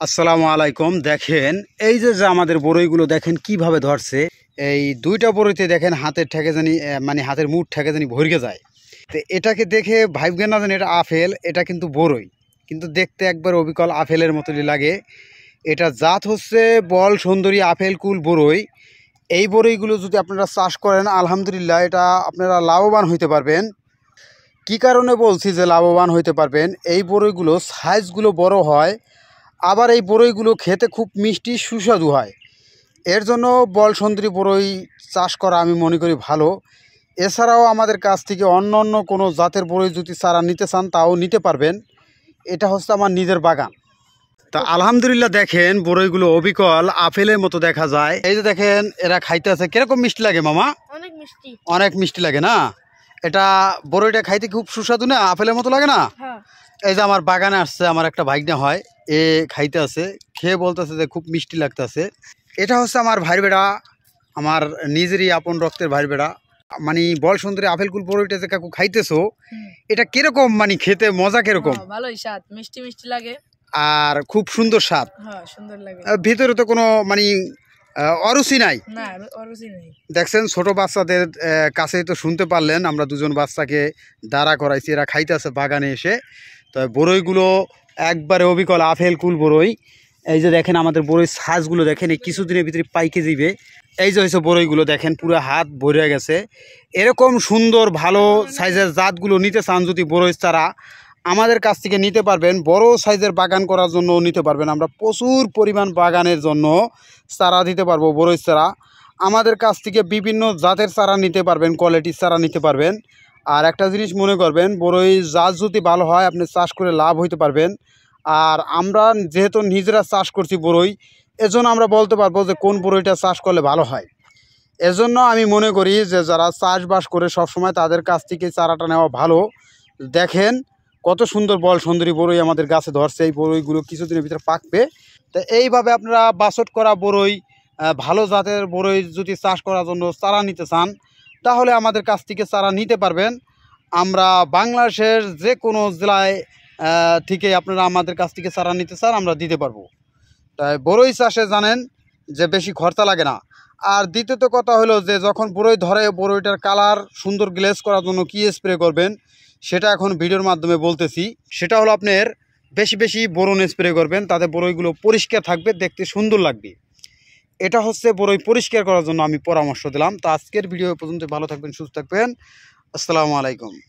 আসসালামু আলাইকুম। দেখেন এই যে যে আমাদের বড়ইগুলো দেখেন কিভাবে ধরছে। এই দুইটা বড়ইতে দেখেন হাতের ঠেকে জানি মানে হাতের মুঠ ঠেকে জানি ভরকে যায়। তো এটাকে দেখে ভাইবগেন না জানি এটা আপেল, এটা কিন্তু বড়ই, কিন্তু দেখতে একবার অবিকল আপেলের মতোই লাগে। এটা জাত হচ্ছে বল সুন্দরী আপেল কুল বড়ই। এই বড়ইগুলো যদি আপনারা চাষ করেন আলহামদুলিল্লাহ এটা আপনারা লাভবান হইতে পারবেন। কি কারণে বলছি যে লাভবান হইতে পারবেন, এই বড়ইগুলো সাইজগুলো বড় হয়, আবার এই বড়ইগুলো খেতে খুব মিষ্টি সুস্বাদু হয়। এর জন্য বল সুন্দরী বড়ই চাষ করা আমি মনে করি ভালো। এছাড়াও আমাদের কাছ থেকে অন্য অন্য কোনো জাতের বড়ই যদি চারা নিতে চান তাও নিতে পারবেন। এটা হচ্ছে আমার নিজের বাগান। তা আলহামদুলিল্লাহ দেখেন বড়ইগুলো অবিকল আপেলের মতো দেখা যায়। এই যে দেখেন এরা খাইতে আছে, কিরকম মিষ্টি লাগে মামা? অনেক মিষ্টি। অনেক মিষ্টি লাগে না? এটা বড়ইটা খাইতে খুব সুস্বাদু না, আপেলের মতো লাগে না? হ্যাঁ। এই যে আমার বাগানে আসছে আমার একটা ভাইগনা হয়, এ খাইতে আছে, খেয়ে বলতেছে যে খুব মিষ্টি লাগতেছে। এটা হচ্ছে আমার ভাইয়ের বেড়া, আমার নিজেরই আপন রক্তের ভাইয়ের বেড়া। মানে বল সুন্দরী আপেল কুল বড়ইটা যে কাকু খাইতেছো, এটা কিরকম মানে খেতে মজা কিরকম? ভালোই স্বাদ, মিষ্টি মিষ্টি লাগে আর খুব সুন্দর স্বাদ। হ্যাঁ, সুন্দর লাগে। ভিতরে তো কোনো মানে অরুচি নাই। না, অরুচি নেই। দেখছেন ছোট বাচ্চাদের কাছেই তো শুনতে পারলেন, আমরা দুজন বাচ্চাকে দাঁড়া করাইছি, এরা খাইতেছে বাগানে এসে। তো বড়ইগুলো একবারে অবিকল আপেল কুল বড়ই। এই যে দেখেন আমাদের বড়ই সাইজগুলো দেখেন, এই কিছুদিনের ভিতরে পাইকে যাবে। এই যে হয়েছে বড়ইগুলো দেখেন পুরো হাত ভরে গেছে। এরকম সুন্দর ভালো সাইজের জাতগুলো নিতে চান যদি বড়ই চারা আমাদের কাছ থেকে নিতে পারবেন। বড় সাইজের বাগান করার জন্য নিতে পারবেন, আমরা প্রচুর পরিমাণ বাগানের জন্য চারা দিতে পারবো। বড়ই চারা আমাদের কাছ থেকে বিভিন্ন জাতের চারা নিতে পারবেন, কোয়ালিটির চারা নিতে পারবেন। আর একটা জিনিস মনে করবেন, বড়ই জাত যদি ভালো হয় আপনি চাষ করে লাভ হইতে পারবেন। আর আমরা যেহেতু নিজেরা চাষ করছি বড়ই, এজন্য আমরা বলতে পারবো যে কোন বড়ইটা চাষ করলে ভালো হয়। এজন্য আমি মনে করি যে যারা চাষবাস করে সবসময় তাদের কাছ থেকে চারাটা নেওয়া ভালো। দেখেন কত সুন্দর বল সুন্দরী বড়ই আমাদের গাছে ধরছে। এই বড়ইগুলো কিছুদিনের ভিতরে পাকবে। তো এইভাবে আপনারা বাছট করা বড়ই, ভালো জাতের বড়ই যদি চাষ করার জন্য চারা নিতে চান তাহলে আমাদের কাছ থেকে চারা নিতে পারবেন। আমরা বাংলাদেশের যে কোনো জেলায় থেকে আপনারা আমাদের কাছ থেকে চারা নিতে চান আমরা দিতে পারবো। তাই বড়ই চাষে জানেন যে বেশি খরচা লাগে না। আর দ্বিতীয়ত কথা হলো যে যখন বড়ই ধরে বড়ইটার কালার সুন্দর গ্লেজ করার জন্য কী স্প্রে করবেন সেটা এখন ভিডিওর মাধ্যমে বলতেছি। সেটা হলো আপনার বেশি বেশি বোরন স্প্রে করবেন, তাতে বড়ইগুলো পরিষ্কার থাকবে, দেখতে সুন্দর লাগবে। এটা হচ্ছে বড়ই পরিষ্কার করার জন্য আমি পরামর্শ দিলাম। তো আজকের ভিডিও পর্যন্ত ভালো থাকবেন, সুস্থ থাকবেন। আসসালামু আলাইকুম।